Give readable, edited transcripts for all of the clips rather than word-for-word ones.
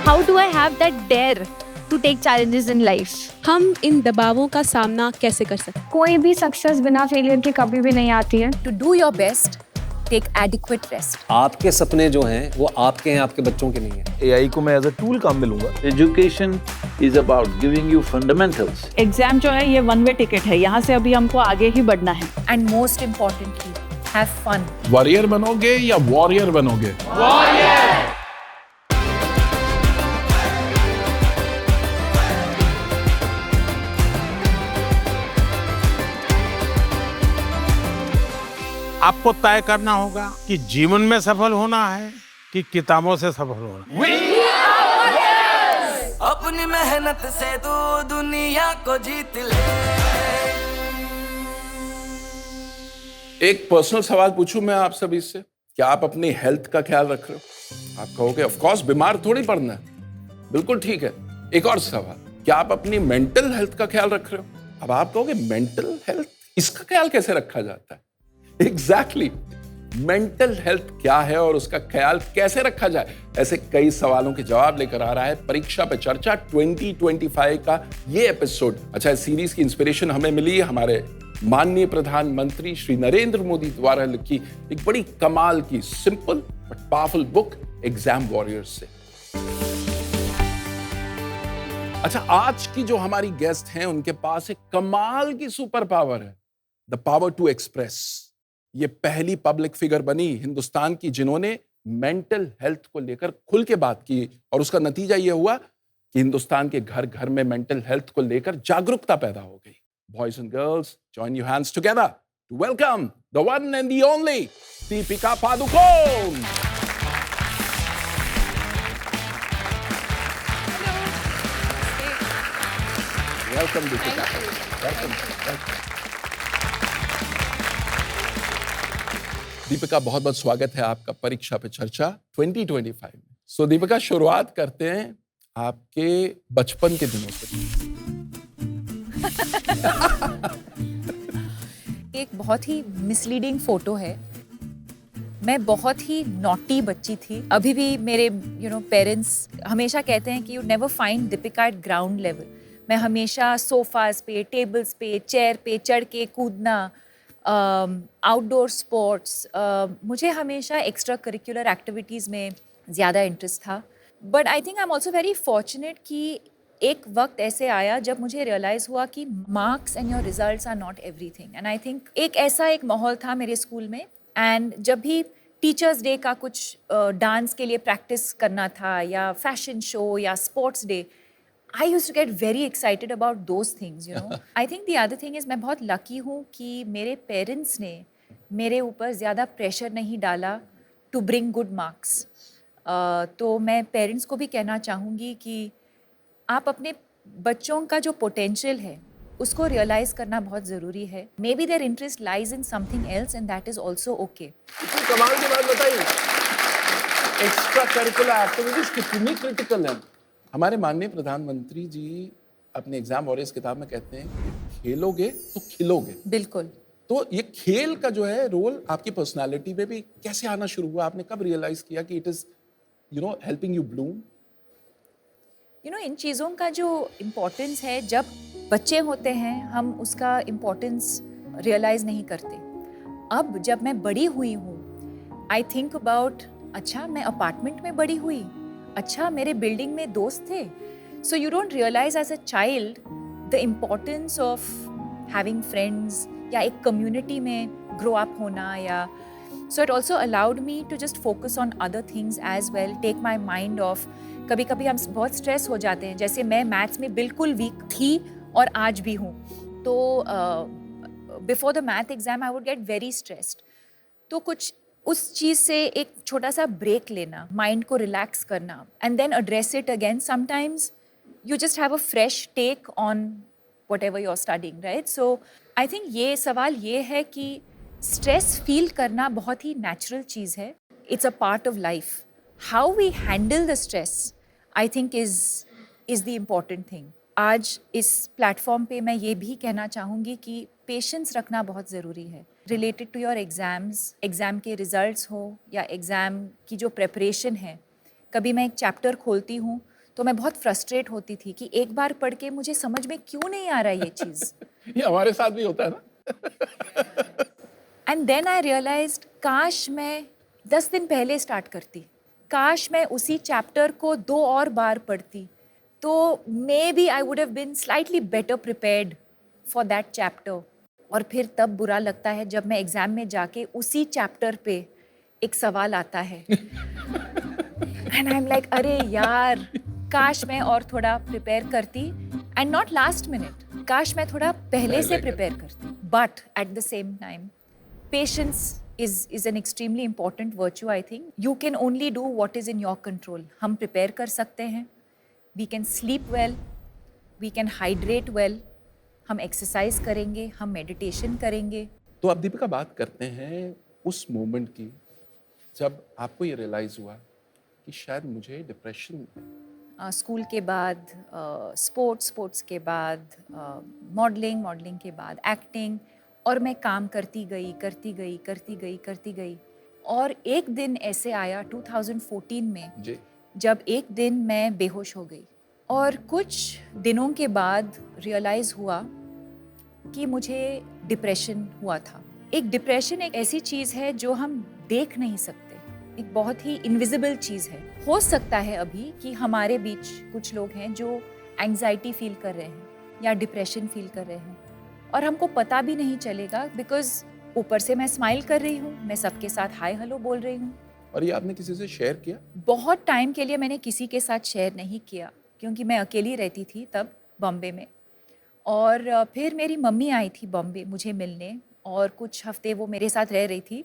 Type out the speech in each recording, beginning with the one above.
How do I have that dare to take challenges in life? हम इन दबावों का सामना कैसे कर सकते हैं? कोई भी सक्सेस बिना फेलियर के कभी भी नहीं आती है. To do your best, take adequate rest. आपके सपने जो हैं वो आपके हैं, आपके बच्चों के नहीं हैं. AI को मैं एज अ टूल काम में लूंगा. Education is about giving you fundamentals. Exam जो है ये वन वे टिकट है, यहाँ से अभी हमको आगे ही बढ़ना है. And most importantly, have fun. Warrior बनोगे या वॉरियर बनोगे? आपको तय करना होगा कि जीवन में सफल होना है कि किताबों से सफल होना है. अपनी मेहनत से तू दुनिया को जीत ले. एक पर्सनल सवाल पूछूं मैं आप सभी से, क्या आप अपनी हेल्थ का ख्याल रख रहे हो? आप कहोगे ऑफ कोर्स, बीमार थोड़ी पड़ना है. बिल्कुल ठीक है. एक और सवाल, क्या आप अपनी मेंटल हेल्थ का ख्याल रख रहे हो? अब आप कहोगे मेंटल हेल्थ, इसका ख्याल कैसे रखा जाता है? एग्जैक्टली मेंटल हेल्थ क्या है और उसका ख्याल कैसे रखा जाए, ऐसे कई सवालों के जवाब लेकर आ रहा है परीक्षा पे चर्चा 2025 का ये एपिसोड. अच्छा, इस सीरीज की इंस्पिरेशन हमें मिली हमारे माननीय प्रधानमंत्री श्री नरेंद्र मोदी द्वारा लिखी एक बड़ी कमाल की simple but powerful book exam warriors से. अच्छा, आज की जो हमारी गेस्ट हैं उनके पास एक कमाल की सुपर पावर है, द पावर टू एक्सप्रेस. ये पहली पब्लिक फिगर बनी हिंदुस्तान की जिन्होंने मेंटल हेल्थ को लेकर खुल के बात की, और उसका नतीजा ये हुआ कि हिंदुस्तान के घर घर में मेंटल हेल्थ को लेकर जागरूकता पैदा हो गई. Boys and girls, join your hands together to welcome the one and the only Deepika Padukone. Welcome Deepika. Welcome. Deepika, बहुत बहुत स्वागत है आपका परीक्षा पे चर्चा 2025 में. सो दीपिका, शुरुआत करते हैं आपके बचपन के दिनों से. एक बहुत ही मिसलीडिंग फोटो है. मैं बहुत ही नॉटी बच्ची थी. अभी भी मेरे पेरेंट्स हमेशा कहते हैं कि you never find Deepika eight ground level. मैं हमेशा सोफाज पे, टेबल्स पे, चेयर पे चढ़ के कूदना, आउटडोर स्पोर्ट्स, मुझे हमेशा एक्स्ट्रा करिकुलर एक्टिविटीज़ में ज़्यादा इंटरेस्ट था. But I think I am also very fortunate कि एक वक्त ऐसे आया जब मुझे रियलाइज़ हुआ कि marks and your results are not everything. And I think एक माहौल था मेरे स्कूल में, एंड जब भी टीचर्स डे का कुछ डांस के लिए प्रैक्टिस करना था या फैशन शो या sports day, I used to get very excited about those things, you know. I think the other thing is मैं बहुत lucky हूँ कि मेरे parents ने मेरे ऊपर ज़्यादा pressure नहीं डाला to bring good marks. तो मैं parents को भी कहना चाहूँगी कि आप अपने बच्चों का जो potential है उसको realize करना बहुत ज़रूरी है. Maybe their interest lies in something else and that is also okay. इतनी कमाल की बात बताइए, एक्स्ट्रा करिकुलर एक्टिविटीज कितनी क्रिटिकल है. हमारे माननीय प्रधानमंत्री जी अपने एग्जाम वॉरियर्स किताब में कहते हैं कि खेलोगे तो खिलोगे. बिल्कुल. तो ये खेल का जो है रोल आपकी पर्सनालिटी में भी कैसे आना शुरू हुआ? आपने कब रियलाइज किया कि it is helping you bloom? इन चीज़ों का जो इम्पोर्टेंस है, जब बच्चे होते हैं हम उसका इम्पोर्टेंस रियलाइज़ नहीं करते. अब जब मैं बड़ी हुई हूँ, आई थिंक अबाउट, अच्छा मैं अपार्टमेंट में बड़ी हुई, अच्छा मेरे बिल्डिंग में दोस्त थे. So you don't realise as a child the importance of having friends या एक कम्युनिटी में ग्रो अप होना. या so it also allowed me to just focus on other things as well, take my mind off. कभी कभी हम बहुत stress हो जाते हैं, जैसे मैं मैथ्स में बिल्कुल वीक थी और आज भी हूँ. तो before the math exam I would get very stressed. तो कुछ उस चीज़ से एक छोटा सा ब्रेक लेना, माइंड को रिलैक्स करना, and then address it again. Sometimes you just have a fresh take on whatever you are studying, right. So I think ये सवाल ये है कि स्ट्रेस फील करना बहुत ही नेचुरल चीज़ है. It's a part of life. How we handle the stress I think is the important thing. आज इस प्लेटफॉर्म पे मैं ये भी कहना चाहूँगी कि पेशेंस रखना बहुत ज़रूरी है. Related to your exams, exam के रिज़ल्ट्स हो या एग्ज़ाम की जो प्रेपरेशन है, कभी मैं एक चैप्टर खोलती हूँ तो मैं बहुत फ्रस्ट्रेट होती थी कि एक बार पढ़ के मुझे समझ में क्यों नहीं आ रहा ये चीज़। ये हमारे साथ भी होता है ना। एंड देन आई रियलाइज्ड काश मैं 10 दिन पहले स्टार्ट करती, काश मैं उसी चैप्टर को 2 और बार पढ़ती, तो maybe I would have been slightly better prepared for that chapter. और फिर तब बुरा लगता है जब मैं एग्ज़ाम में जाके उसी चैप्टर पे एक सवाल आता है एंड आई एम लाइक अरे यार, काश मैं और थोड़ा प्रिपेयर करती, एंड नॉट लास्ट मिनट, काश मैं थोड़ा पहले से प्रिपेयर करती। But at the same time patience is an extremely important virtue, I think. You can only do what is in your control. हम prepare कर सकते हैं, we can sleep well, we can hydrate well, हम exercise करेंगे, हम meditation करेंगे। तो अब दीपिका बात करते हैं उस मोमेंट की जब आपको ये रियलाइज हुआ कि शायद मुझे डिप्रेशन, स्कूल के बाद स्पोर्ट्स के बाद मॉडलिंग के बाद एक्टिंग, और मैं काम करती गई। और एक दिन ऐसे आया 2014 में जी, जब एक दिन मैं बेहोश हो गई, और कुछ दिनों के बाद रियलाइज़ हुआ कि मुझे डिप्रेशन हुआ था। एक डिप्रेशन एक ऐसी चीज़ है जो हम देख नहीं सकते, एक बहुत ही इनविजिबल चीज़ है। हो सकता है अभी कि हमारे बीच कुछ लोग हैं जो एंग्जाइटी फील कर रहे हैं या डिप्रेशन फील कर रहे हैं, और हमको पता भी नहीं चलेगा, बिकॉज ऊपर से मैं स्माइल कर रही हूँ, मैं सबके साथ हाय हेलो बोल रही हूँ। और ये आपने किसी से शेयर किया? बहुत टाइम के लिए मैंने किसी के साथ शेयर नहीं किया, क्योंकि मैं अकेली रहती थी तब बॉम्बे में। और फिर मेरी मम्मी आई थी बॉम्बे मुझे मिलने, और कुछ हफ्ते वो मेरे साथ रह रही थी।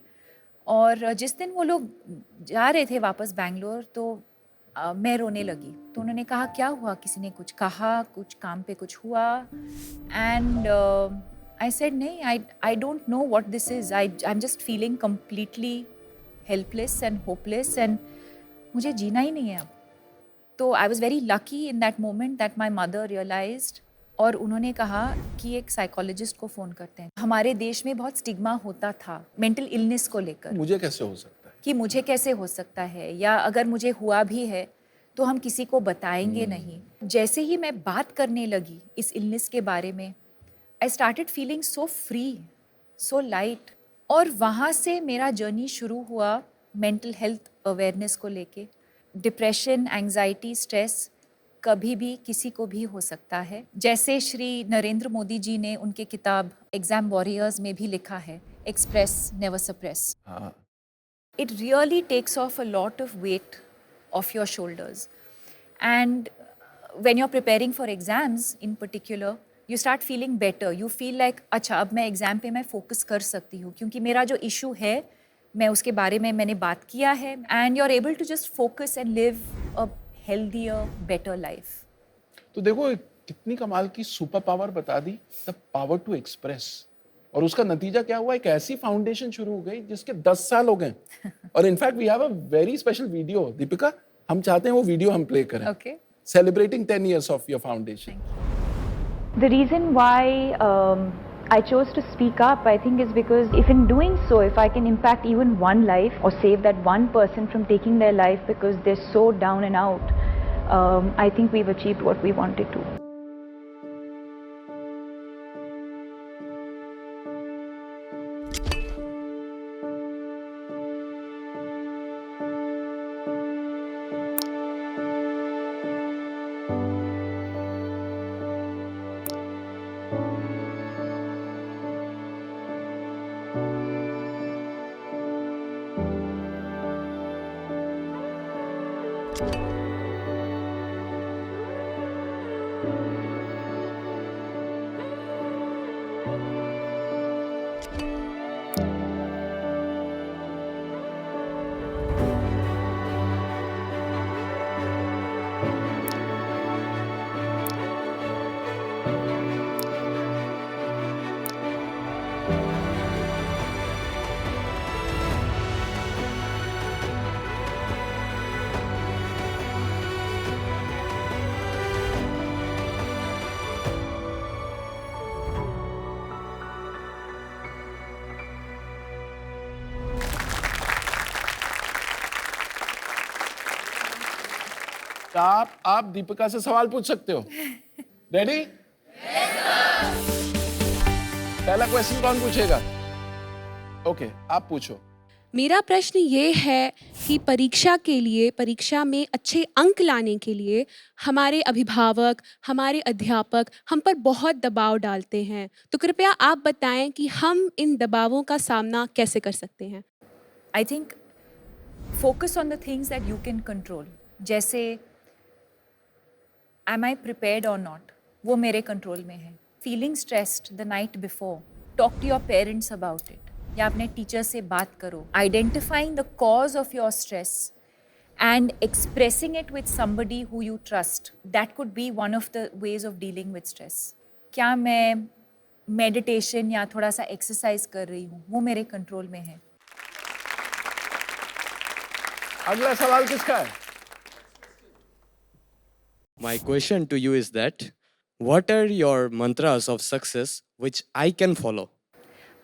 और जिस दिन वो लोग जा रहे थे वापस बैंगलोर, तो मैं रोने लगी। तो उन्होंने कहा क्या हुआ, किसी ने कुछ कहा, कुछ काम पे कुछ हुआ? एंड आई सेड नहीं, I don't know what this is, I am just feeling completely helpless and hopeless, and मुझे जीना ही नहीं है अब। तो I was very lucky in that moment that my mother realised, और उन्होंने कहा कि एक साइकोलॉजिस्ट को फ़ोन करते हैं। हमारे देश में बहुत स्टिग्मा होता था मेंटल इलनेस को लेकर, मुझे कैसे हो सकता है, कि मुझे कैसे हो सकता है, या अगर मुझे हुआ भी है तो हम किसी को बताएंगे नहीं। जैसे ही मैं बात करने लगी इस इलनेस के बारे में, I started feeling so free, so light. और वहाँ से मेरा जर्नी शुरू हुआ मेंटल हेल्थ अवेयरनेस को लेके। डिप्रेशन, एंग्जाइटी, स्ट्रेस कभी भी किसी को भी हो सकता है। जैसे श्री नरेंद्र मोदी जी ने उनके किताब एग्जाम वॉरियर्स में भी लिखा है, एक्सप्रेस नेवर सप्रेस। हाँ, It really takes off a lot of weight off your shoulders. And when you're preparing for exams in particular, you start feeling better. You feel like, अच्छा अब मैं exam पे मैं फोकस कर सकती हूँ, क्योंकि मेरा जो इशू है मैं उसके बारे में मैंने बात किया है, and you're able to just focus and live a healthier, better life. तो देखो कितनी कमाल की सुपर पावर बता दी, द पावर टू एक्सप्रेस। और उसका नतीजा क्या हुआ, एक ऐसी फाउंडेशन शुरू हो गई जिसके 10 साल हो गए। और in fact we have a very special video, Deepika, हम चाहते हैं वो वीडियो हम प्ले करें, Okay. Celebrating 10 years of your foundation. The reason why I chose to speak up, I think, is because if in doing so, if I can impact even one life or save that one person from taking their life because they're so down and out, I think we've achieved what we wanted to. आप दीपिका से सवाल पूछ सकते हो। Ready? पहला question कौन पूछेगा? Okay, आप पूछो। मेरा प्रश्न ये है कि परीक्षा में अच्छे अंक लाने के लिए हमारे अभिभावक, हमारे अध्यापक हम पर बहुत दबाव डालते हैं। तो कृपया आप बताएं कि हम इन दबावों का सामना कैसे कर सकते हैं? I think focus on the things that you can control. जैसे am I prepared or not? वो मेरे कंट्रोल में है. Feeling stressed the night before. Talk to your parents about it. या अपने टीचर से बात करो. Identifying the cause of your stress and expressing it with somebody who you trust. That could be one of the ways of dealing with stress. क्या मैं meditation या थोड़ा सा एक्सरसाइज कर रही हूँ? वो मेरे कंट्रोल में है. अगला सवाल किसका है? My question to you is that what are your mantras of success which I can follow?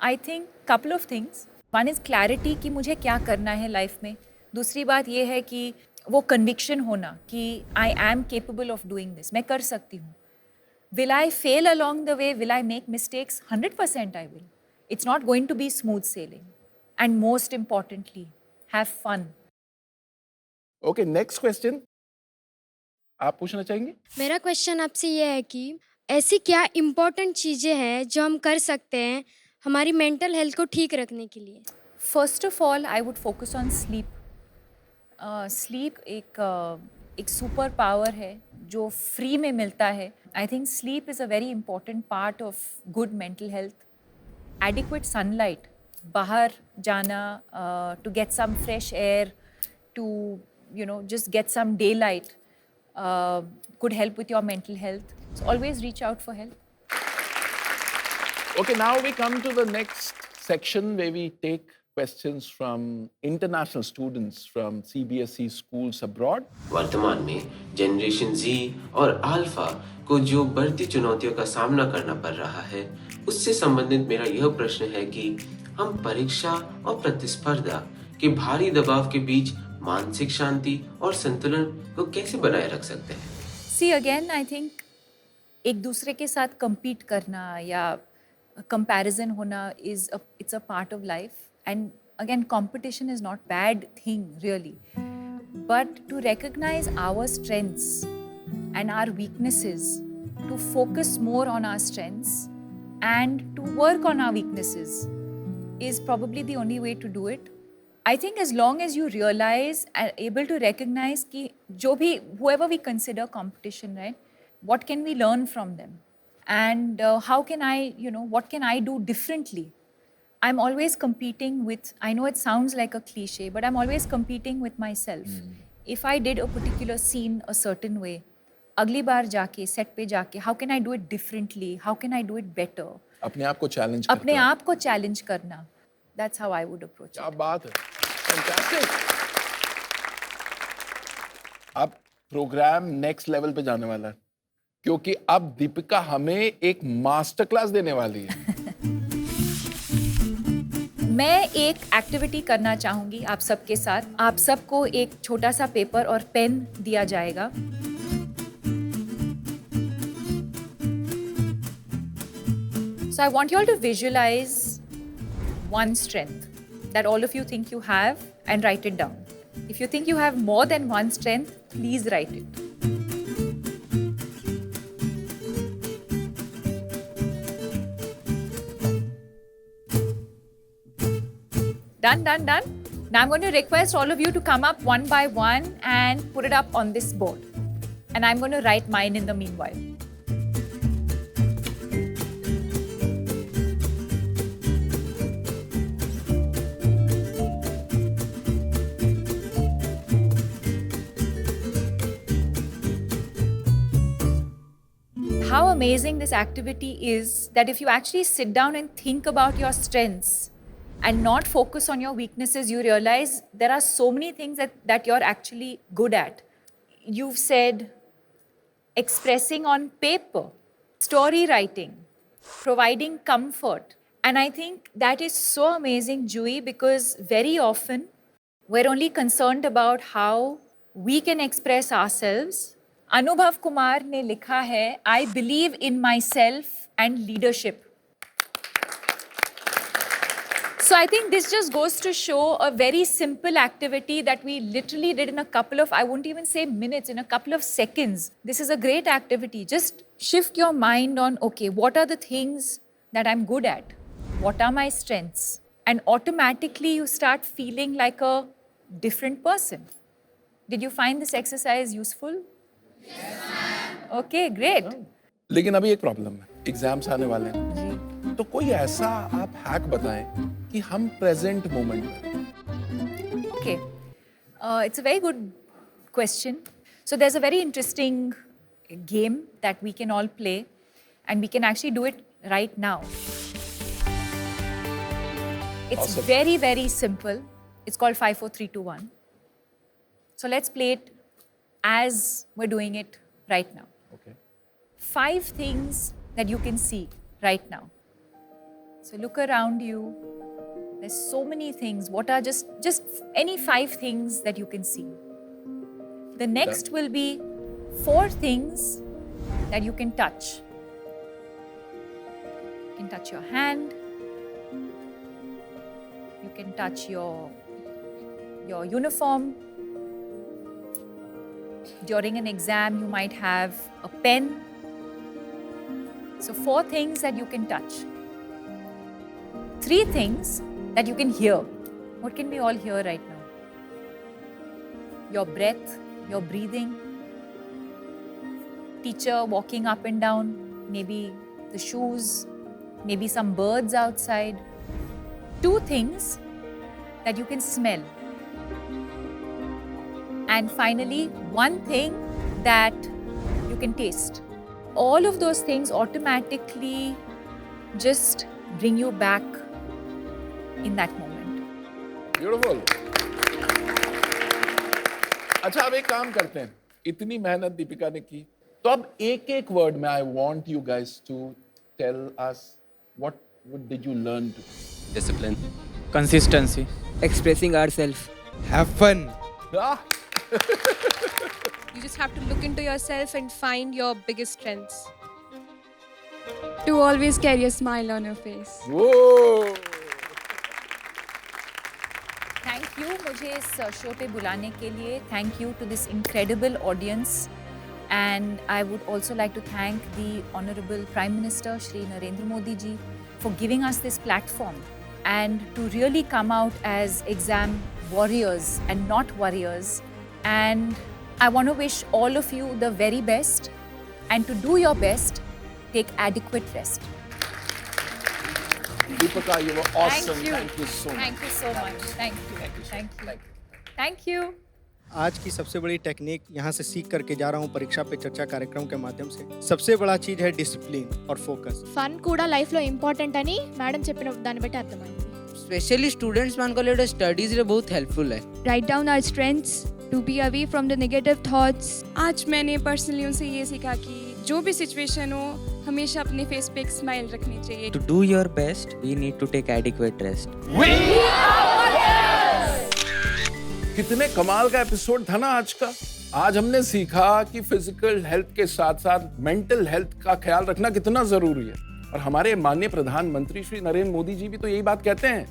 I think couple of things. One is clarity कि मुझे क्या करना है लाइफ में. दूसरी बात ये है कि वो conviction होना कि I am capable of doing this. मैं कर सकती हूँ. Will I fail along the way? Will I make mistakes? 100% I will. It's not going to be smooth sailing. And most importantly, have fun. Okay, next question आप पूछना चाहेंगे? मेरा question आपसे ये है कि ऐसी क्या इम्पोर्टेंट चीज़ें हैं जो हम कर सकते हैं हमारी मेंटल हेल्थ को ठीक रखने के लिए? First of all I would focus on sleep. Sleep एक सुपर पावर है जो फ्री में मिलता है. I think sleep is a very important part of good mental health. Adequate sunlight, बाहर जाना to get some fresh air, to just get some daylight could help with your mental health. So always reach out for help. Okay, now we come to the next section where we take questions from international students from CBSE schools abroad. वर्तमान में generation Z और alpha को जो बढ़ती चुनौतियों का सामना करना पड़ रहा है, उससे संबंधित मेरा यह प्रश्न है कि हम परीक्षा और प्रतिस्पर्धा के भारी दबाव के बीच मानसिक शांति और संतुलन को कैसे बनाए रख सकते हैं? See again, I think एक दूसरे के साथ compete करना या comparison होना it's a part of life. And again, competition is not bad thing really. But to recognize our strengths and our weaknesses, to focus more on our strengths and to work on our weaknesses is probably the only way to do it. I think as long as you realize and able to recognize कि जो भी whoever we consider competition, right? What can we learn from them? And how can I, what can I do differently? I'm always competing with, I know it sounds like a cliche, but I'm always competing with myself. If I did a particular scene a certain way, अगली बार जाके, set पे जाके, how can I do it differently? How can I do it better? अपने आप को challenge अपने आप को challenge करना. That's how I would approach it. क्या बात है, fantastic. अब प्रोग्राम नेक्स्ट लेवल पे जाने वाला है क्योंकि अब दीपिका हमें एक मास्टर क्लास देने वाली है. मैं एक एक्टिविटी करना चाहूंगी आप सबके साथ. आप सबको एक छोटा सा पेपर और पेन दिया जाएगा. So I want you all to visualize one strength that all of you think you have and write it down. If you think you have more than one strength, please write it. Done, done, done. Now I'm going to request all of you to come up one by one and put it up on this board. And I'm going to write mine in the meanwhile. How amazing this activity is that if you actually sit down and think about your strengths and not focus on your weaknesses, you realize there are so many things that you're actually good at. You've said expressing on paper, story writing, providing comfort. And I think that is so amazing, Jui, because very often we're only concerned about how we can express ourselves. Anubhav Kumar ने लिखा है, I believe in myself and leadership. So I think this just goes to show a very simple activity that we literally did in a couple of, I won't even say minutes, in a couple of seconds. This is a great activity. Just shift your mind on, okay, what are the things that I'm good at? What are my strengths? And automatically you start feeling like a different person. Did you find this exercise useful? Yes, ma'am. Okay, great. लेकिन अभी एक problem है, exams आने वाले हैं, तो कोई ऐसा आप हैक बताएं कि हम प्रेजेंट मोमेंट में। Okay, it's a very good question. So there's a very interesting game that we can all play, and we can actually do it right now. It's Awesome. very, very simple. It's called 5, 4, 3, 2, 1. So let's play it as we're doing it right now. Okay. 5 things that you can see right now. So look around you. There's so many things. What are just any 5 things that you can see? The next will be 4 things that you can touch. You can touch your hand. You can touch your uniform. During an exam, you might have a pen. So 4 things that you can touch. 3 things that you can hear. What can we all hear right now? Your breath, your breathing. Teacher walking up and down. Maybe the shoes. Maybe some birds outside. 2 things that you can smell. And finally, 1 thing that you can taste. All of those things automatically just bring you back in that moment. Beautiful. अच्छा, अब एक काम करते हैं, इतनी मेहनत दीपिका ने की, तो अब एक वर्ड में I want you guys to tell us what did you learn to? Discipline. Consistency. Expressing ourselves. Have fun. You just have to look into yourself and find your biggest strengths. To always carry a smile on your face. Whoa! Thank you मुझे इस show पे बुलाने के लिए. Thank you to this incredible audience. And I would also like to thank the Honorable Prime Minister Shri Narendra Modi ji for giving us this platform and to really come out as exam warriors and not warriors. And I want to wish all of you the very best, and to do your best, take adequate rest. Deepika, you were awesome. Thank you. Thank you so much. Thank you so much. Thank you. Thank you. Thank you. आज की सबसे बड़ी technique यहाँ से सीख करके जा रहा हूँ परीक्षा पे चर्चा कार्यक्रम के माध्यम से. सबसे बड़ा चीज है डिसिप्लिन और फोकस. फन కూడా లైఫ్ లో ఇంపార్టెంట్ అని మేడం చెప్పిన దాన్ని బట్టి అర్థమైంది. स्पेशली स्टूडेंट्स मान को लिए स्टडीज रे बहुत हेल्पफुल है. Write down our strengths to be away from the negative thoughts. आज मैंने पर्सनली उनसे ये सीखा कि जो भी सिचुएशन हो हमेशा अपने फेस पे एक स्माइल रखनी चाहिए. To do your best, we need to take adequate rest. कितने कमाल का एपिसोड था ना आज का. आज हमने सीखा कि फिजिकल हेल्थ के साथ साथ मेंटल हेल्थ का ख्याल रखना कितना जरूरी है. और हमारे माननीय प्रधानमंत्री श्री नरेंद्र मोदी जी भी तो यही बात कहते हैं,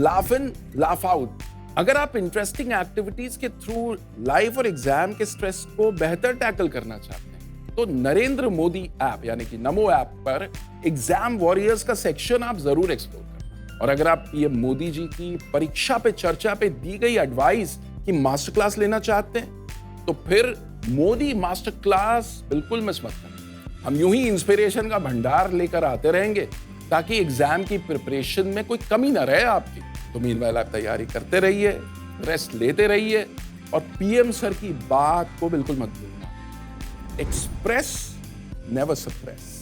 लाफ इन लाफ आउट. अगर आप इंटरेस्टिंग एक्टिविटीज के थ्रू लाइफ और एग्जाम के स्ट्रेस को बेहतर टैकल करना चाहते हैं तो नरेंद्र मोदी ऐप यानी कि नमो ऐप पर एग्जाम वॉरियर्स का सेक्शन आप जरूर एक्सप्लोर करना. और अगर आप ये मोदी जी की परीक्षा पे चर्चा पे दी गई एडवाइस की मास्टर क्लास लेना चाहते हैं तो फिर मोदी मास्टर क्लास बिल्कुल मिस मत करना. हम यूं ही इंस्पिरेशन का भंडार लेकर आते रहेंगे ताकि एग्जाम की प्रिपरेशन में कोई कमी ना रहे आपकी. तो मीनवाइल आप तैयारी करते रहिए, रेस्ट लेते रहिए और पीएम सर की बात को बिल्कुल मत भूलना. Express, never suppress.